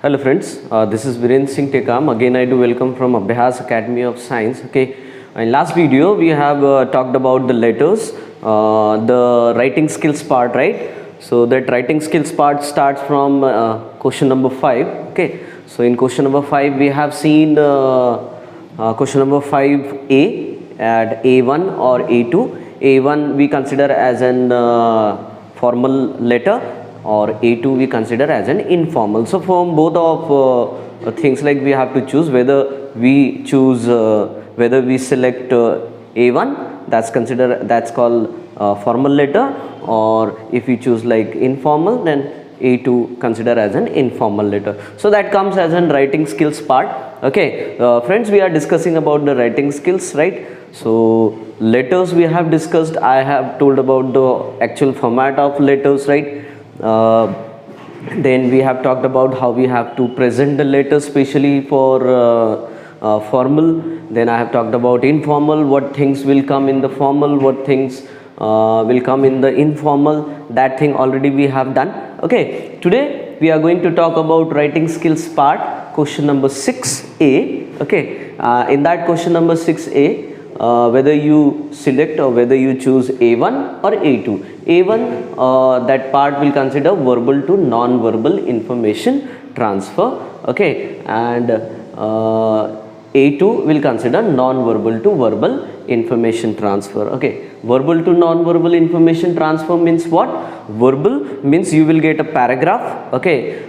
Hello friends, this is Virendra Singh Tekam. Again I do welcome from Abhyas Academy of Science. Okay, in last video we have talked about the letters, the writing skills part, right? So that writing skills part starts from question number 5. Okay, so in question number 5 we have seen question number 5A at A1 or A2. A1 we consider as an formal letter, or A2 we consider as an informal. So from both of things, like we have to choose whether we choose whether we select A1, that's called formal letter, or if we choose like informal, then A2 consider as an informal letter. So that comes as an writing skills part. Okay, friends, we are discussing about the writing skills, right? So letters we have discussed. I have told about the actual format of letters, right? Then we have talked about how we have to present the letter, especially for formal. Then I have talked about informal, what things will come in the formal, what things will come in the informal. That thing already we have done. Okay, today we are going to talk about writing skills part, question number 6A. Okay, in that question number 6A, whether you select or whether you choose A1 or A2. A1, that part will consider verbal to non-verbal information transfer. Okay, and A2 will consider non-verbal to verbal information transfer. Okay, verbal to non-verbal information transfer means what? Verbal means you will get a paragraph. Okay,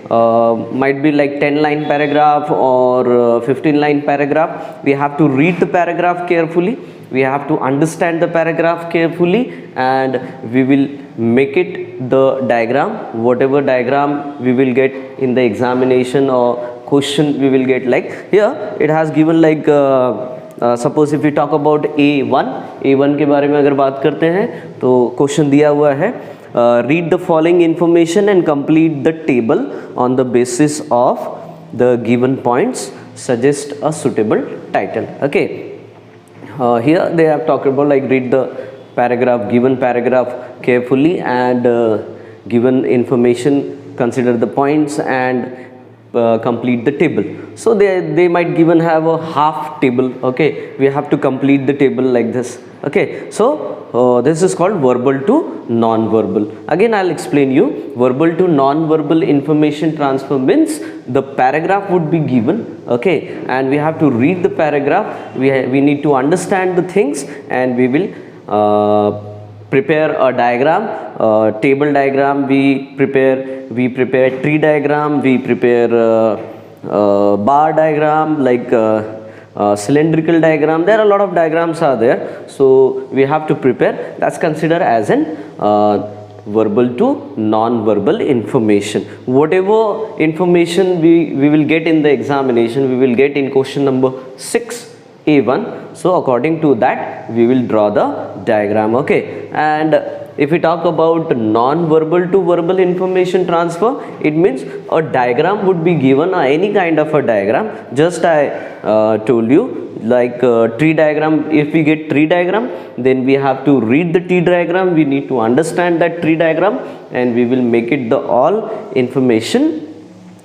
might be like 10-line paragraph or 15-line paragraph. We have to read the paragraph carefully, we have to understand the paragraph carefully, and we will make it the diagram, whatever diagram we will get in the examination or question we will get. Like here it has given like suppose if you talk about A1 के बारे में अगर बात करते हैं तो question दिया हुआ है, read the following information and complete the table on the basis of the given points, suggest a suitable title. Okay, here they have talked about like read the paragraph, given paragraph carefully, and given information, consider the points, and complete the table. So they might given have a half table. Okay, we have to complete the table like this. Okay, so this is called verbal to non-verbal. Again I'll explain you. Verbal to non-verbal information transfer means the paragraph would be given, okay, and we have to read the paragraph, we need to understand the things, and we will prepare a diagram, table diagram, we prepare tree diagram, we prepare bar diagram, like cylindrical diagram. There are a lot of diagrams are there, so we have to prepare. That's considered as an verbal to non-verbal information. Whatever information we will get in the examination, we will get in question number 6A1. So according to that we will draw the diagram. Okay, and if we talk about non-verbal to verbal information transfer, it means a diagram would be given, or any kind of a diagram. Just I told you, like tree diagram. If we get tree diagram, then we have to read the tree diagram, we need to understand that tree diagram, and we will make it the all information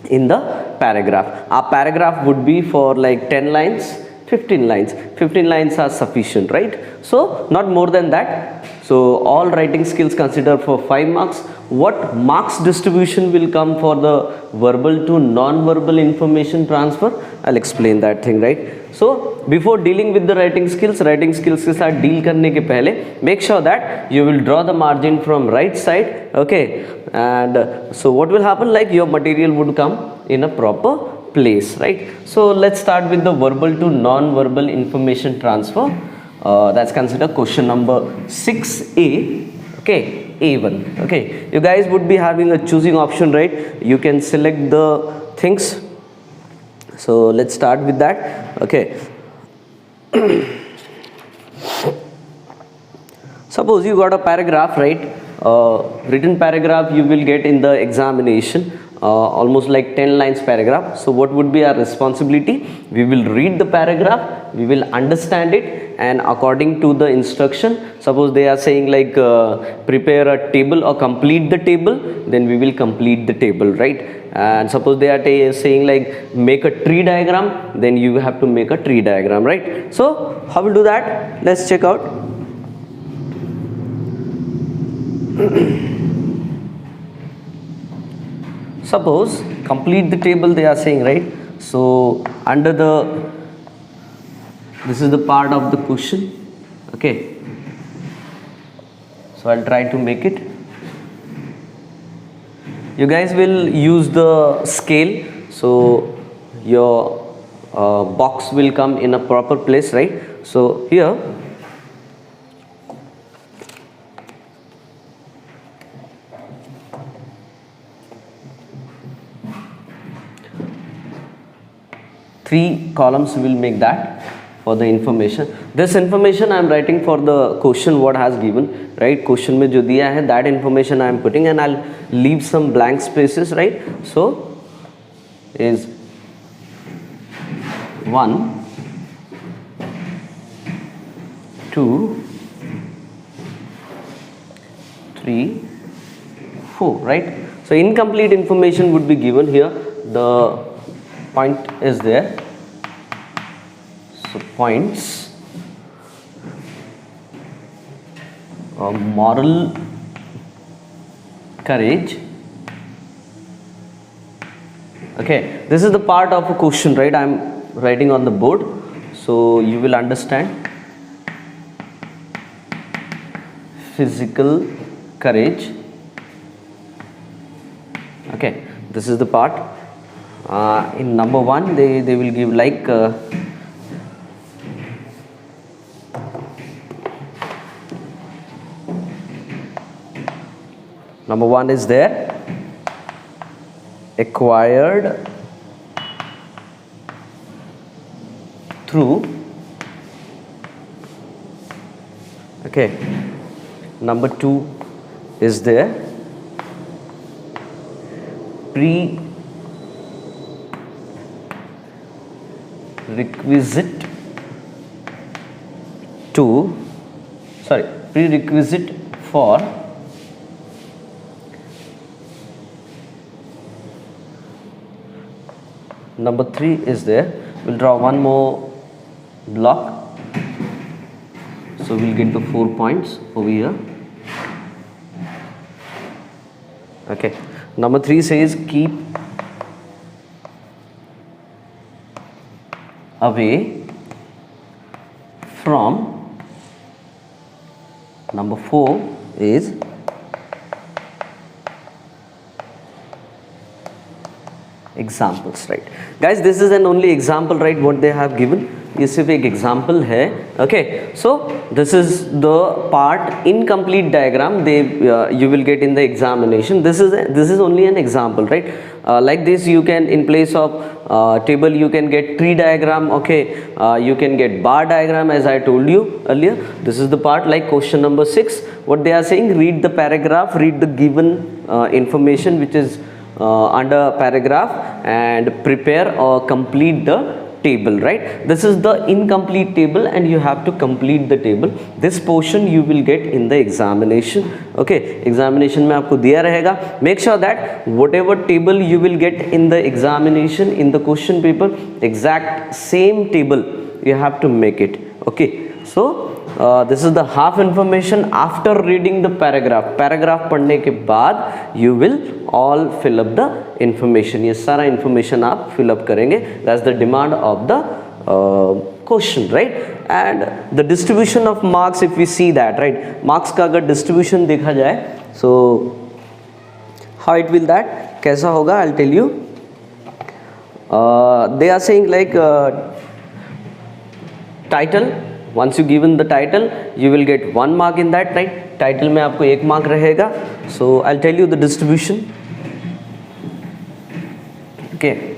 in the paragraph. Our paragraph would be for like 10 lines, 15 lines. 15 lines are sufficient, right? So not more than that. So all writing skills considered for 5 marks. What marks distribution will come for the verbal to non-verbal information transfer? I'll explain that thing, right? So before dealing with the writing skills के साथ deal करने के पहले, make sure that you will draw the margin from right side. Okay, and so what will happen, like your material would come in a proper place, right? So let's start with the verbal to non-verbal information transfer. That's considered question number 6A. Okay, A1. Okay, you guys would be having a choosing option, right? You can select the things. So let's start with that. Okay, suppose you got a paragraph, right? Written paragraph you will get in the examination. almost like 10 lines paragraph. So what would be our responsibility? We will read the paragraph, we will understand it, and according to the instruction, suppose they are saying like prepare a table or complete the table, then we will complete the table, right? And suppose they are saying like make a tree diagram, then you have to make a tree diagram, right? So how will do that? Let's check out. Suppose complete the table they are saying, right? So under the, this is the part of the question, okay? So I'll try to make it. You guys will use the scale, so your box will come in a proper place, right? So here three columns will make that for the information. This information I am writing for the question what has given, right? Question में जो दिया है that information I am putting, and I'll leave some blank spaces, right? So is 1, 2, 3, 4, right? So incomplete information would be given here. The point is there. So points, moral courage. Okay, this is the part of a question, right? I am writing on the board, so you will understand. Physical courage. Okay, this is the part. In number 1 they will give like number 1 is there, acquired through, okay. Number 2 is there, prerequisite for number 3 is there. We'll draw one more block, so we'll get the 4 points over here. Okay, number 3 says keep away from. Number 4 is examples, right? Guys, this is an only example, right? What they have given, ये सिर्फ एक example है. Okay, so this is the part incomplete diagram they you will get in the examination. This is only an example, right? Like this you can, in place of table you can get tree diagram, okay? You can get bar diagram as I told you earlier. This is the part like question number 6. What they are saying, read the paragraph, read the given information which is under paragraph and prepare or complete the table, right? This is the incomplete table and you have to complete the table. This portion you will get in the examination, okay? Examination में आपको दिया रहेगा. Make sure that whatever table you will get in the examination, in the question paper, exact same table you have to make it, okay? So this is the half information after reading the paragraph. Paragraph पढ़ने के बाद you will all fill up the information. ये सारा information आप fill up करेंगे. That's the demand of the question, right? And the distribution of marks, if we see that, right? Marks का अगर distribution देखा जाए, so how it will that कैसा होगा? I'll tell you. They are saying like title. Once you given the title, you will get 1 mark in that, right? Title में आपको 1 mark रहेगा. So I'll tell you the distribution. Okay.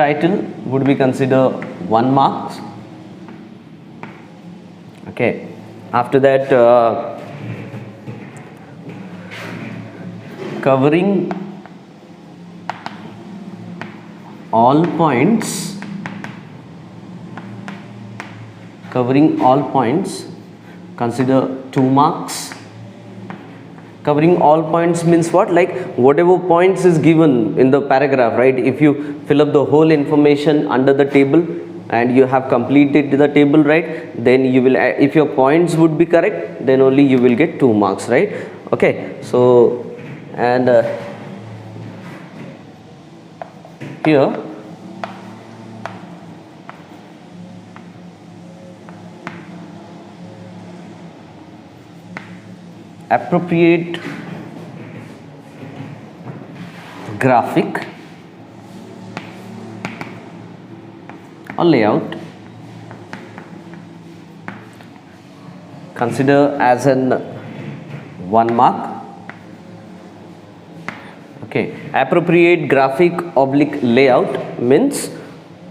title would be considered 1 mark. Okay, after that covering all points, consider 2 marks. Covering all points means what? Like whatever points is given in the paragraph, right? If you fill up the whole information under the table and you have completed the table, right, then you will, if your points would be correct, then only you will get 2 marks, right? Okay, so and here appropriate graphic or layout, consider as an 1 mark. Okay, appropriate graphic oblique layout means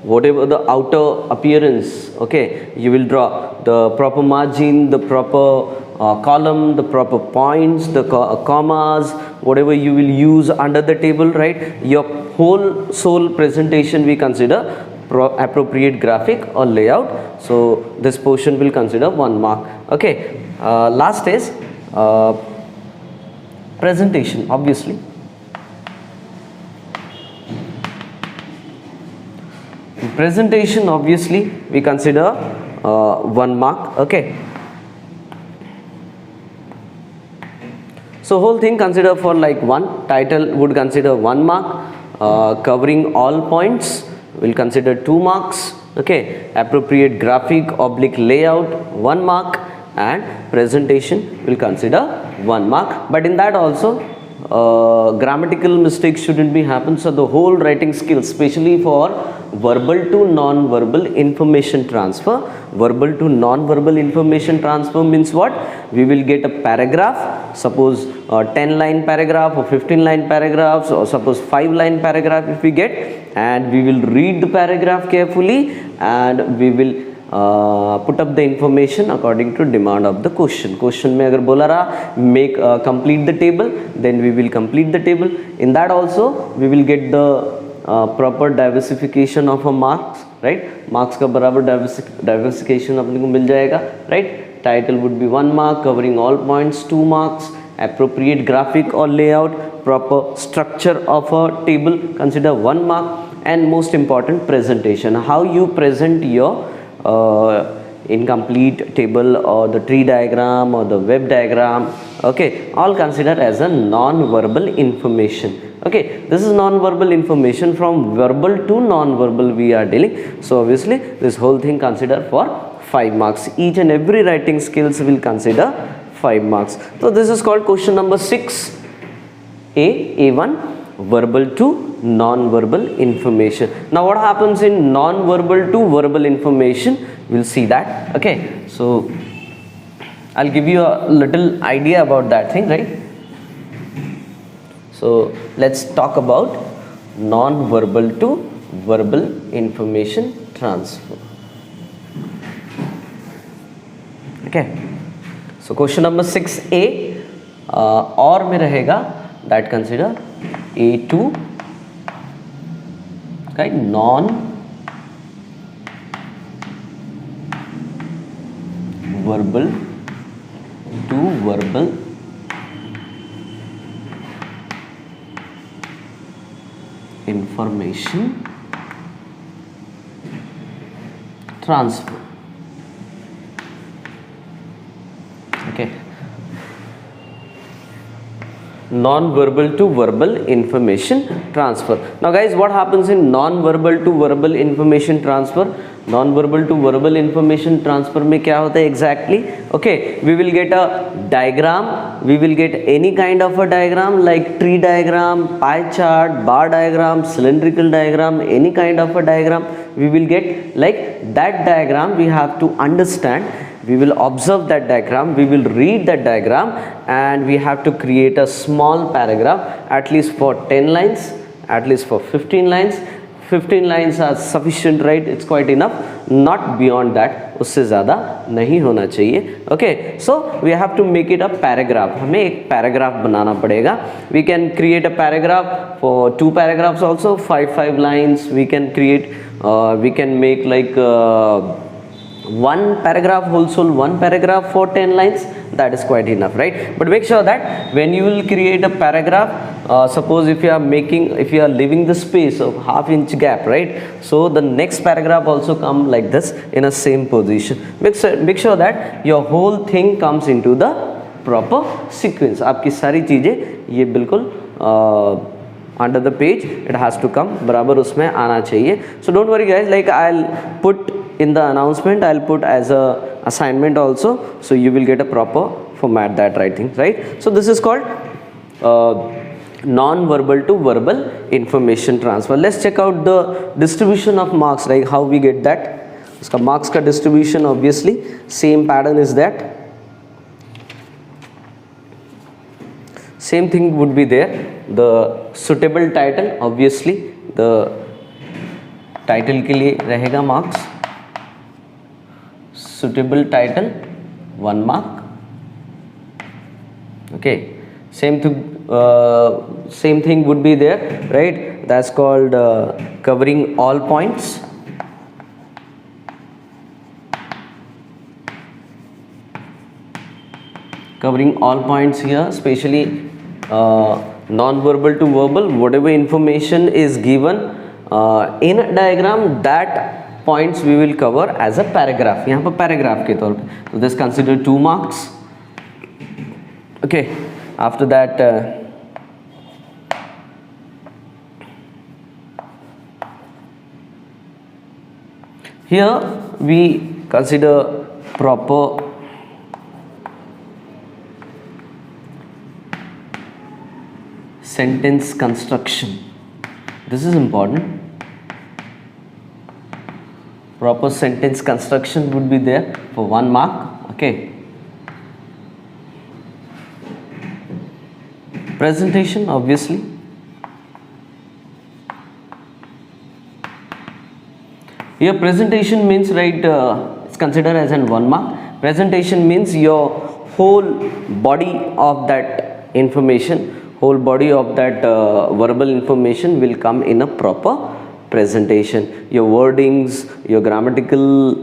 whatever the outer appearance, okay, you will draw the proper margin, the proper column, the proper points, the commas, whatever you will use under the table, right? Your whole sole presentation we consider appropriate graphic or layout. So this portion will consider 1 mark. Okay, last is presentation. Obviously presentation, obviously we consider 1 mark. Okay, so whole thing consider for like 1. Title would consider 1 mark, covering all points will consider 2 marks. Okay, appropriate graphic oblique layout 1 mark, and presentation will consider 1 mark. But in that also grammatical mistakes shouldn't be happen. So the whole writing skills, especially for verbal to non-verbal information transfer. Verbal to non-verbal information transfer means what? We will get a paragraph, suppose 10-line paragraph or 15-line paragraphs, or suppose 5-line paragraph if we get, and we will read the paragraph carefully and we will put up the information according to demand of the question. Question में अगर बोला रहा make complete the table, then we will complete the table. In that also we will get the proper diversification of a marks, right? Marks का बराबर diversification अपने को मिल जाएगा, right? Title would be 1 mark, covering all points 2 marks, appropriate graphic or layout, proper structure of a table consider 1 mark, and most important presentation, how you present your incomplete table or the tree diagram or the web diagram, okay, all considered as a non-verbal information. Okay, this is non-verbal information. From verbal to non-verbal we are dealing, so obviously this whole thing consider for 5 marks. Each and every writing skills will consider 5 marks. So this is called question number 6A1, verbal to non-verbal information. Now what happens in non-verbal to verbal information, we'll see that. Okay, so I'll give you a little idea about that thing, right? So let's talk about non-verbal to verbal information transfer. Okay, so question number 6A और में रहेगा, that consider A2, okay, non-verbal to verbal information transfer. Okay, non-verbal to verbal information transfer. Now guys, what happens in non-verbal to verbal information transfer? Non-verbal to verbal information transfer में क्या होता है exactly? Okay, we will get a diagram, we will get any kind of a diagram like tree diagram, pie chart, bar diagram, cylindrical diagram, any kind of a diagram we will get. Like that diagram we have to understand, we will observe that diagram, we will read that diagram, and we have to create a small paragraph at least for 10 lines, at least for 15 lines, 15 lines are sufficient, right? It's quite enough, not beyond that, उससे ज़्यादा नहीं होना चाहिए. Okay, so we have to make it a paragraph. हमें एक paragraph बनाना पड़ेगा. We can create a paragraph for 2 paragraphs also, 5 lines. We can create, we can make like 1 paragraph, whole 1 paragraph for 10 lines. That is quite enough, right? But make sure that when you will create a paragraph, suppose if you are leaving the space of half-inch gap, right? So the next paragraph also come like this in a same position. Make sure that your whole thing comes into the proper sequence. आपकी सारी चीज़ें ये बिल्कुल under the page, it has to come बराबर उसमें आना चाहिए. So don't worry guys, like I'll put in the announcement, I'll put as a assignment also, so you will get a proper format that writing, right? So this is called non-verbal to verbal information transfer. Let's check out the distribution of marks, like how we get that. उसका marks का distribution obviously same pattern is that. Same thing would be there. The suitable title, obviously the title के लिए रहेगा marks. Suitable title 1 mark. Okay, same thing would be there, right? That's called covering all points. Covering all points here, especially non-verbal to verbal, whatever information is given in a diagram, that points we will cover as a paragraph. यहाँ पर paragraph के तौर पे, so this considered 2 marks. Okay, after that here we consider proper sentence construction. This is important. Proper sentence construction would be there for 1 mark. Okay, presentation, obviously here presentation means, right, it's considered as an 1 mark. Presentation means your whole body of that information, whole body of that verbal information will come in a proper presentation. Your wordings, your grammatical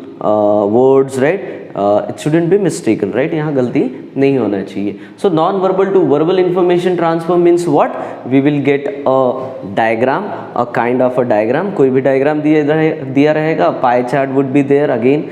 words, right? It shouldn't be mistaken, right? यहाँ गलती नहीं होना चाहिए. So non-verbal to verbal information transfer means what? We will get a diagram, a kind of a diagram. कोई भी diagram दिया रहेगा. Pie chart would be there again.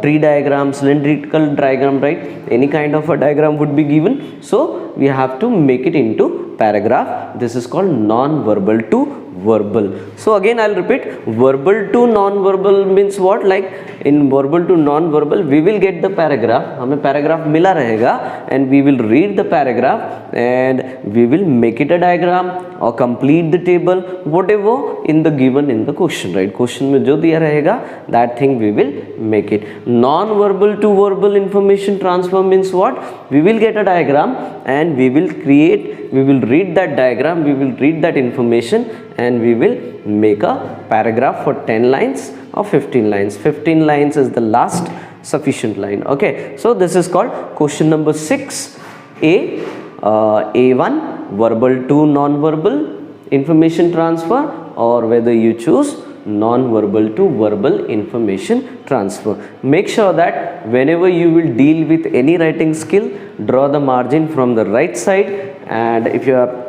Tree diagram, cylindrical diagram, right? Any kind of a diagram would be given. So we have to make it into paragraph. This is called non-verbal to verbal. So again I'll repeat, verbal to non-verbal means what? Like in verbal to non-verbal we will get the paragraph, हमें paragraph मिला रहेगा, and we will read the paragraph and we will make it a diagram or complete the table, whatever in the given in the question, right? Question में जो दिया रहेगा that thing we will make it. Non-verbal to verbal information transfer means what? We will get a diagram and we will read that diagram, we will read that information and we will make a paragraph for 10 lines or 15 lines. 15 lines is the last sufficient line. Okay, so this is called question number 6A. A1, verbal to non-verbal information transfer, or whether you choose non-verbal to verbal information transfer. Make sure that whenever you will deal with any writing skill, draw the margin from the right side, and if you are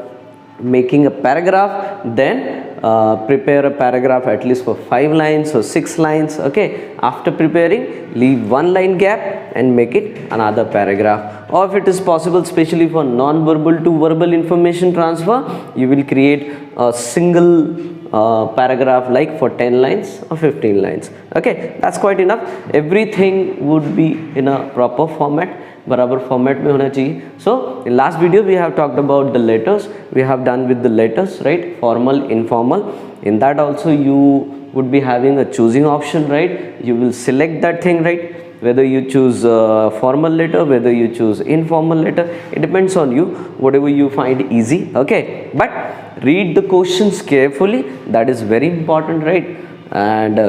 making a paragraph, then prepare a paragraph at least for 5 lines or 6 lines. Okay, after preparing, leave 1 line gap and make it another paragraph. Or if it is possible, especially for non-verbal to verbal information transfer, you will create a single paragraph like for 10 lines or 15 lines. Okay, that's quite enough. Everything would be in a proper format, बराबर format में होना चाहिए. So in last video we have talked about the letters. We have done with the letters, right? Formal, informal. In that also you would be having a choosing option, right? You will select that thing, right? Whether you choose formal letter, whether you choose informal letter, it depends on you, whatever you find easy. Okay, but read the questions carefully, that is very important, right? And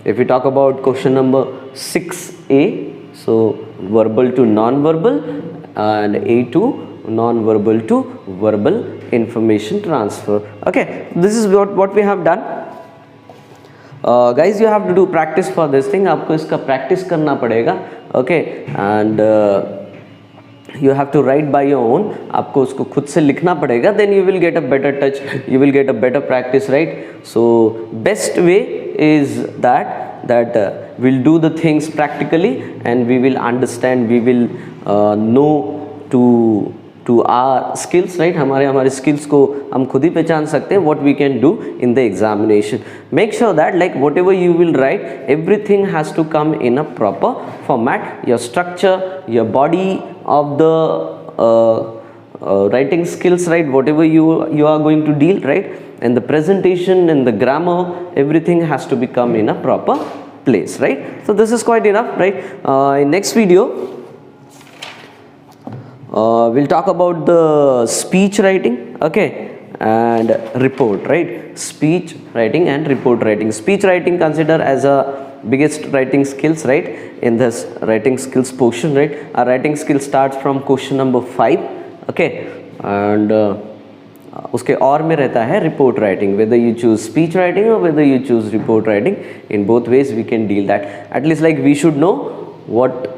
if we talk about question number 6a, so verbal to non-verbal, and A to non-verbal to verbal information transfer. Okay, this is what we have done. Guys, you have to do practice for this thing. आपको इसका practice करना पड़ेगा. Okay, and you have to write by your own. आपको उसको खुद से लिखना पड़ेगा. Then you will get a better touch. You will get a better practice, right? So best way is that we'll do the things practically, and we will understand. We will know to our skills, right? हमारे skills को हम खुद ही पहचान सकते हैं. What we can do in the examination. Make sure that like whatever you will write, everything has to come in a proper format. Your structure, your body of the writing skills, right? Whatever you are going to deal, right? And the presentation and the grammar, everything has to become in a proper place, right? So this is quite enough, right? In next video, we'll talk about the speech writing, okay, and report, right? Speech writing and report writing. Speech writing consider as a biggest writing skills, right? In this writing skills portion, right? Our writing skill starts from question number 5, okay, and उसके और में रहता है report writing. Whether you choose speech writing or whether you choose report writing, in both ways we can deal that. At least like we should know what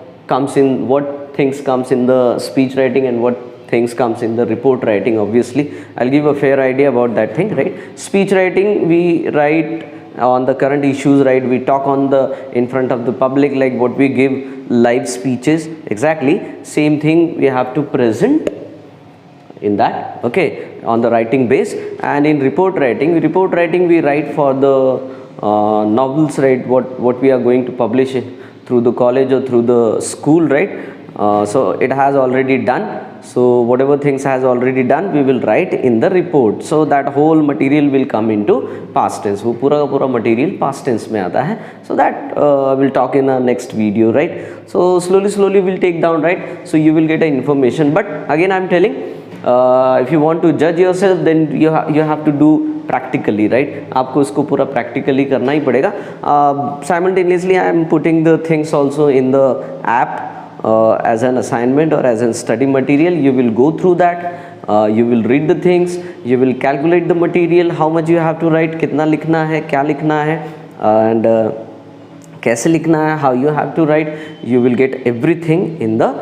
things comes in the speech writing and what things comes in the report writing. Obviously I'll give a fair idea about that thing, right? Speech writing, we write on the current issues, right? We talk on the in front of the public, like what we give live speeches. Exactly same thing we have to present in that, okay, on the writing base. And in report writing we write for the novels, right? What we are going to publish through the college or through the school, right? So it has already done, so whatever things has already done we will write in the report. So that whole material will come into past tense. वो पूरा का पूरा material past tense में आता है. So that we'll talk in our next video, right? So slowly we'll take down, right? So you will get a information. But again I'm telling, if you want to judge yourself, then you have to do practically, right? आपको इसको पूरा practically करना ही पड़ेगा. Simultaneously I am putting the things also in the app as an assignment or as a study material. You will go through that, you will read the things, you will calculate the material, how much you have to write, कितना लिखना है, क्या लिखना है, and कैसे लिखना है, how you have to write. You will get everything in the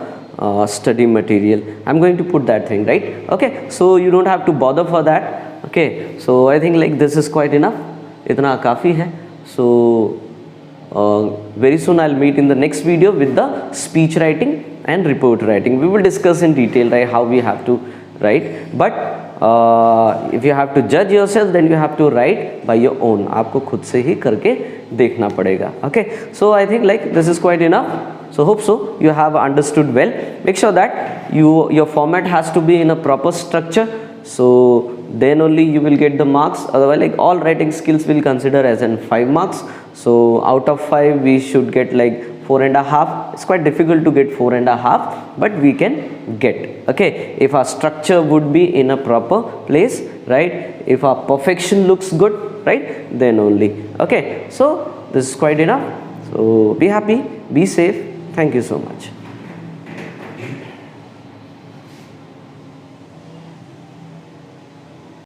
study material. I'm going to put that thing, right? Okay, so you don't have to bother for that. Okay, so I think like this is quite enough. इतना काफ़ी है. So very soon I'll meet in the next video with the speech writing and report writing. We will discuss in detail, right, how we have to write. But if you have to judge yourself, then you have to write by your own. आपको खुद से ही करके देखना पड़ेगा. Okay, so I think like this is quite enough. So hope so you have understood well. Make sure that your format has to be in a proper structure, so then only you will get the marks. Otherwise like all writing skills will consider as in 5 marks. So out of 5 we should get like 4.5. It's quite difficult to get 4.5, but we can get. Okay, if our structure would be in a proper place, right? If our perfection looks good, right, then only. Okay, so this is quite enough. So be happy, be safe. Thank you so much.